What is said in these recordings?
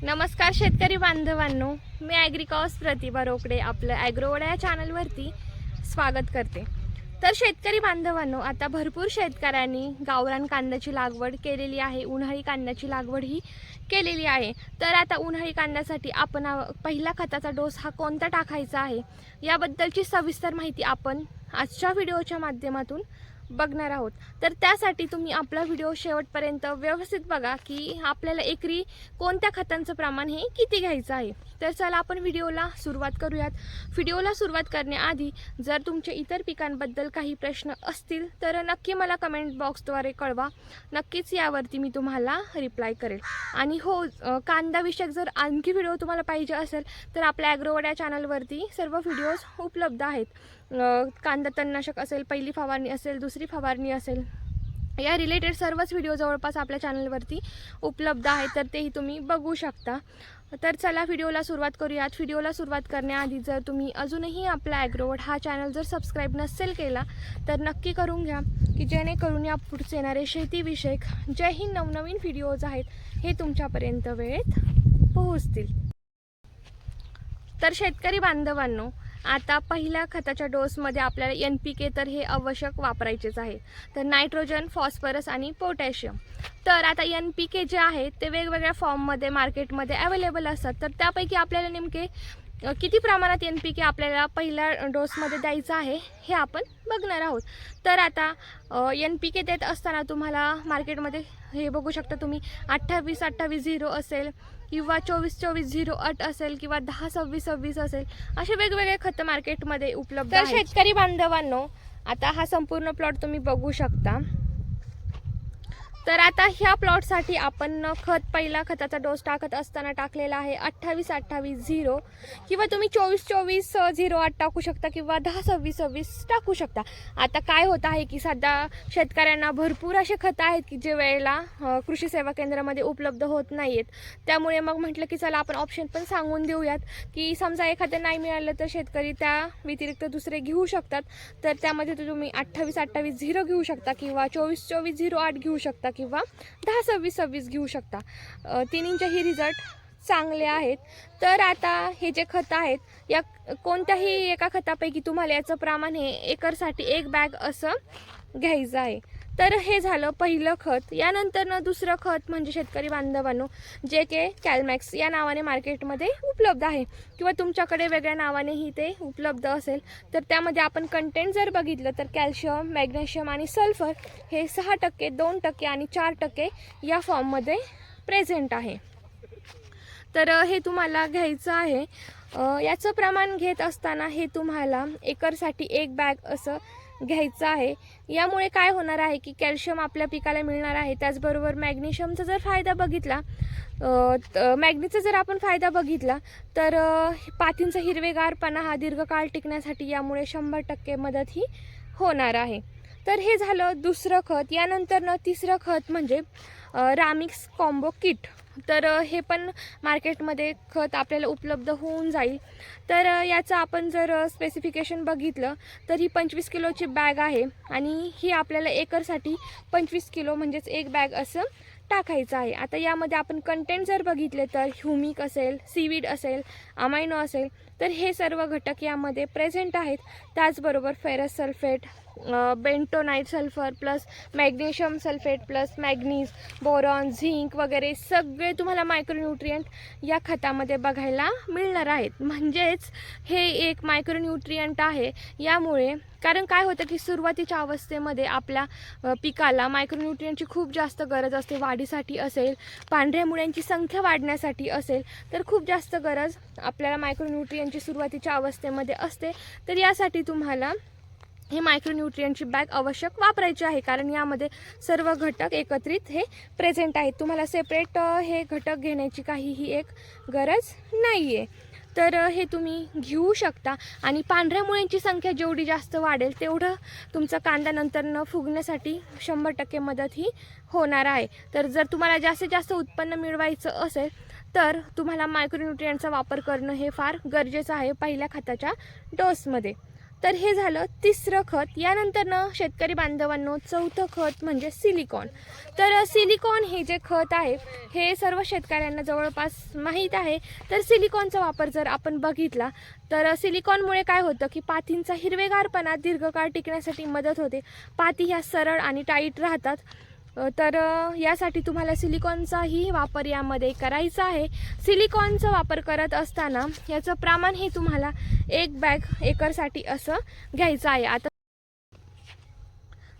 नमस्कार शेतकरी बांधवांनो, मी ॲग्रिकॉस प्रतिभा रोकडे आपलं ॲग्रोवडा या चॅनलवरती स्वागत करते। तर शेतकरी बांधवांनो, आता भरपूर शेतकऱ्यांनी गावरान कांद्याची लागवड केलेली आहे, उन्हाळी कांद्याची लागवड ही केलेली आहे। तर आता उन्हाळी कांद्यासाठी आपण पहिला खताचा डोस हा कोणता टाकायचा आहे याबद्दलची सविस्तर माहिती आपण आजच्या व्हिडिओच्या माध्यमातून बघणार आहोत। तर त्यासाठी तुम्ही आपला व्हिडिओ शेवटपर्यंत व्यवस्थित बघा की आपल्याला एकरी कोणत्या खतांचं प्रमाण हे किती घ्यायचं आहे। तर चला आपण व्हिडिओला सुरुवात करूयात। व्हिडिओला सुरुवात करण्याआधी जर तुमचे इतर पिकांबद्दल काही प्रश्न असतील तर नक्की मला कमेंट बॉक्सद्वारे कळवा, नक्कीच यावरती मी तुम्हाला रिप्लाय करेल। आणि हो, कांदाविषयक जर आणखी व्हिडिओ तुम्हाला पाहिजे असेल तर आपल्या ॲग्रोवडा चॅनलवरती सर्व व्हिडिओज उपलब्ध आहेत। कांदा तणनाशक असेल, पहिली फवारणी असेल, दुसरी फवारणी असेल, या रिलेटेड सर्वच व्हिडिओ जवळपास आपल्या चॅनलवरती उपलब्ध आहेत, तर तेही तुम्ही बघू शकता। तर चला व्हिडिओला सुरुवात करूयात। व्हिडिओला सुरुवात करण्याआधी जर तुम्ही अजूनही आपला ॲग्रोवड हा चॅनल जर सबस्क्राईब नसेल केला तर नक्की करून घ्या, की जेणेकरून या पुढचे येणारे शेतीविषयक जे ही नवनवीन व्हिडिओज आहेत हे तुमच्यापर्यंत वेळेत पोहोचतील। तर शेतकरी बांधवांनो, आता पहिल्या खताच्या डोसमध्ये आपल्याला NPK तर हे आवश्यक वापरायचेच आहे, तर नायट्रोजन, फॉस्फरस आणि पोटॅशियम। तर आता NPK जे आहे ते वेगवेगळ्या फॉर्ममध्ये मार्केटमध्ये अवेलेबल असतात, तर त्यापैकी आपल्याला नेमके किती प्रमाणात NPK आपल्याला पहिल्या डोसमध्ये द्यायचं आहे हे आपण बघणार आहोत। तर आता NPK देत असताना तुम्हाला मार्केटमध्ये हे बघू शकता तुम्ही 28-28-0 असेल किंवा 24-24-08 असेल किंवा 10-26-26 असेल, असे वेगवेगळे खत मार्केटमध्ये उपलब्ध आहेत। तर शेतकरी बांधवांनो, आता हा संपूर्ण प्लॉट तुम्ही बघू शकता। तर आता ह्या प्लॉटसाठी आपण खत पहिला खताचा डोस टाकत असताना टाकलेला आहे 28-28-0 किंवा तुम्ही 24-24-08 टाकू शकता किंवा 10-26-26 टाकू शकता। आता काय होत आहे की सध्या शेतकऱ्यांना भरपूर असे खत आहेत की जे वेळेला कृषी सेवा केंद्रामध्ये उपलब्ध होत नाहीत, त्यामुळे मग म्हटलं की चला आपण ऑप्शन पण सांगून देऊयात की समजा एखादं नाही मिळालं तर शेतकरी त्या व्यतिरिक्त दुसरे घेऊ शकतात। तर त्यामध्ये तुम्ही 28-28-0 घेऊ शकता किंवा 24-24-08 घेऊ शकता किंवा 10-26-26 घेऊ शकता। तिन्हींचेही रिझल्ट चांगले आहेत। तर आता हे जे खत आहेत या कोणत्याही एका खतापैकी तुम्हाला याचं प्रमाण हे एकरसाठी 1 बॅग असं घ्यायचं आहे। तर हे झालं पहिलं खत। यानंतर दुसरं खत म्हणजे शेतकरी बांधवांनो, जे के कॅल्मॅक्स या नावाने मार्केटमध्ये उपलब्ध आहे किंवा तुमच्याकडे वेगळ्या नावानेही ते उपलब्ध असेल। तर त्यामध्ये आपण कंटेंट जर बघितलं तर कॅल्शियम, मॅग्नेशियम आणि सल्फर हे 6%, 2% आणि 4% या फॉर्ममध्ये प्रेझेंट आहे। तर हे तुम्हाला घ्यायचं आहे। याचं प्रमाण घेत असताना हे तुम्हाला एकरसाठी 1 बॅग असं घ्यायचं आहे। यामुळे काय होणार आहे की कॅल्शियम आपल्या पिकाला मिळणार आहे, त्याचबरोबर मॅग्नेशियमचा जर फायदा बघितला, मॅग्नीचा जर आपण फायदा बघितला तर पातींचा हिरवेगारपणा हा दीर्घकाळ टिकण्यासाठी यामुळे 100% मदत ही होणार आहे। तर हे झालं दुसरं खत। यानंतर तिसरं खत म्हणजे रामिक्स कॉम्बो किट। तर हे पण मार्केटमध्ये खत आपल्याला उपलब्ध होऊन जाईल। तर याचं आपण जर स्पेसिफिकेशन बघितलं तर ही 25 किलोची बॅग आहे आणि ही आपल्याला एकरसाठी 25 किलो म्हणजेच 1 बॅग असं टाकायचं आहे। आता यामध्ये आपण कंटेंट जर बघितले तर ह्युमिक असेल, सीवीड असेल, अमायनो असेल, तर हे सर्व घटक यामध्ये प्रेझेंट आहेत। त्याचबरोबर ferrous sulphate, bentonite sulphur plus magnesium sulphate plus manganese, boron, zinc वगैरे सगळे तुम्हाला मायक्रोन्यूट्रियंट या खतामध्ये बघायला मिळणार आहेत। म्हणजेच हे एक मायक्रोन्यूट्रियंट आहे। यामुळे कारण काय होतं की सुरुवातीच्या अवस्थेमध्ये आपल्या पिकाला मायक्रोन्यूट्रियंटची खूप जास्त गरज असते, वाढीसाठी असेल, पांढऱ्या मुळ्यांची संख्या वाढण्यासाठी असेल, तर खूप जास्त गरज आपल्याला मायक्रोन्यूट्रियंटची सुरुवातीच्या अवस्थेमध्ये असते। तर यासाठी तुम्हाला हे मायक्रोन्यूट्रियंटची बॅग आवश्यक वापरायची आहे, कारण यामध्ये सर्व घटक एकत्रित हे प्रेझेंट आहेत। तुम्हाला सेपरेट हे घटक घेण्याची काहीही एक गरज नाही आहे। तर हे तुम्ही घेऊ शकता आणि पांढऱ्या मुळ्यांची संख्या जेवढी जास्त वाढेल तेवढं तुमचा कांदा नंतर न फुगण्यासाठी 100% मदत ही होणार आहे। तर जर तुम्हाला जास्तीत जास्त उत्पन्न मिळवायचं असेल तर तुम्हाला मायक्रोन्यूट्रियंटचा वापर करणं हे फार गरजेचं आहे पहिल्या खताच्या डोसमध्ये। तर हे झालं तिसरं खत. यानंतरनं शेतकरी बांधवांनो चौथं खत म्हणजे सिलिकॉन. तर सिलिकॉन हे जे खत आहे हे सर्व शेतकऱ्यांना जवळपास माहीत आहे. तर सिलिकॉनचा वापर जर आपण बघितला तर सिलिकॉनमुळे काय होतं की पातींचा हिरवेगारपणा दीर्घकाळ टिकण्यासाठी मदत होते. पाती ह्या सरळ आणि टाईट राहतात. तर यासाठी तुम्हाला सिलिकॉनचाही वापर यामध्ये करायचा आहे. सिलिकॉनचा वापर करत असताना याचं प्रमाण हे तुम्हाला 1 बॅग एकरसाठी असं घ्यायचं आहे. आता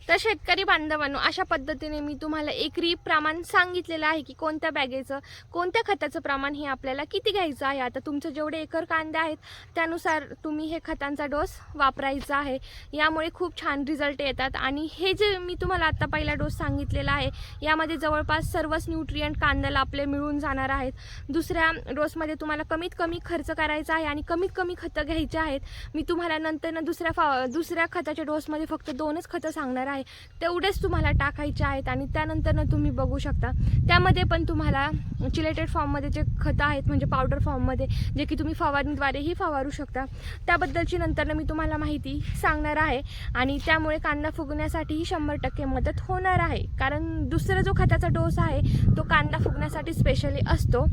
तर शेतकरी बांधवांनो अशा पद्धतीने मी तुम्हाला एकरी प्रमाण सांगितलेलं आहे की कोणत्या बॅगेचं कोणत्या खताचं प्रमाण हे आपल्याला किती घ्यायचं आहे. आता तुमचं जेवढे एकर कांदे आहेत त्यानुसार तुम्ही हे खतांचा डोस वापरायचा आहे. यामुळे खूप छान रिझल्ट येतात. आणि हे जे मी तुम्हाला आता पहिला डोस सांगितलेला आहे यामध्ये जवळपास सर्वच न्यूट्रिएंट कांद्याला आपले मिळून जाणार आहेत. दुसऱ्या डोसमध्ये तुम्हाला कमीत कमी खर्च करायचा आहे आणि कमीत कमी खतं घ्यायची आहेत. मी तुम्हाला नंतर दुसऱ्या खताच्या डोसमध्ये फक्त 2च खतं सांगणार आहे. तेवढेच तुम्हाला टाकायचे आहेत आणि त्यानंतर तुम्ही बघू शकता त्यामध्ये पण तुम्हाला चिलेटेड फॉर्ममध्ये जे खतं आहेत म्हणजे पावडर फॉर्ममध्ये जे की तुम्ही फवारणीद्वारेही फवारू शकता त्याबद्दलची नंतर मी तुम्हाला माहिती सांगणार आहे. आणि त्यामुळे कांदा फुगण्यासाठीही 100% मदत होणार आहे. कारण दुसरा जो खताचा डोस आहे तो कांदा फुगण्यासाठी स्पेशली असतो.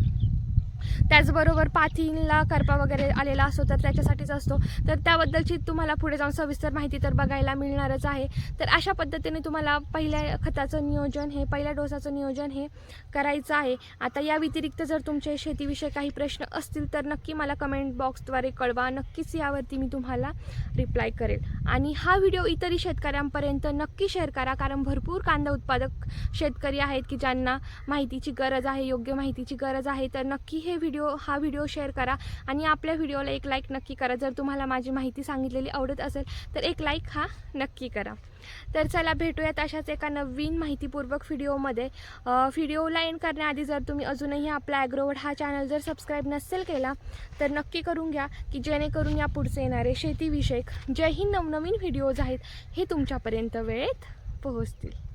त्याचबरोबर पातीला करपा वगैरे आलेला असतो तर त्याच्यासाठीच असतो. तर त्याबद्दलची तुम्हाला पुढे जाऊन सविस्तर माहिती तर बघायला मिळणारच आहे. तर अशा पद्धतीने तुम्हाला पहिल्या खताचं नियोजन हे पहिल्या डोसाचं नियोजन हे करायचं आहे. आता या व्यतिरिक्त जर तुमचे शेतीविषयी काही प्रश्न असतील तर नक्की मला कमेंट बॉक्सद्वारे कळवा. नक्कीच यावरती मी तुम्हाला रिप्लाय करेल. आणि हा व्हिडिओ इतरही शेतकऱ्यांपर्यंत नक्की शेअर करा. कारण भरपूर कांदा उत्पादक शेतकरी आहेत की ज्यांना माहितीची गरज आहे, योग्य माहितीची गरज आहे. तर नक्की हा व्हिडिओ शेअर करा आणि आपल्या व्हिडिओला एक लाईक नक्की करा. जर तुम्हाला माझी माहिती सांगितलेली आवडत असेल तर एक लाईक हा नक्की करा. तर चला भेटूयात अशाच एका नवीन माहितीपूर्वक व्हिडिओमध्ये. व्हिडिओला एंड करण्याआधी जर तुम्ही अजूनही आपला ॲग्रोवर्ड हा चॅनल जर सबस्क्राईब नसेल केला तर नक्की करून घ्या की जेणेकरून या पुढचे येणारे शेतीविषयक जेही नवनवीन व्हिडिओज आहेत हे तुमच्यापर्यंत वेळेत पोहोचतील.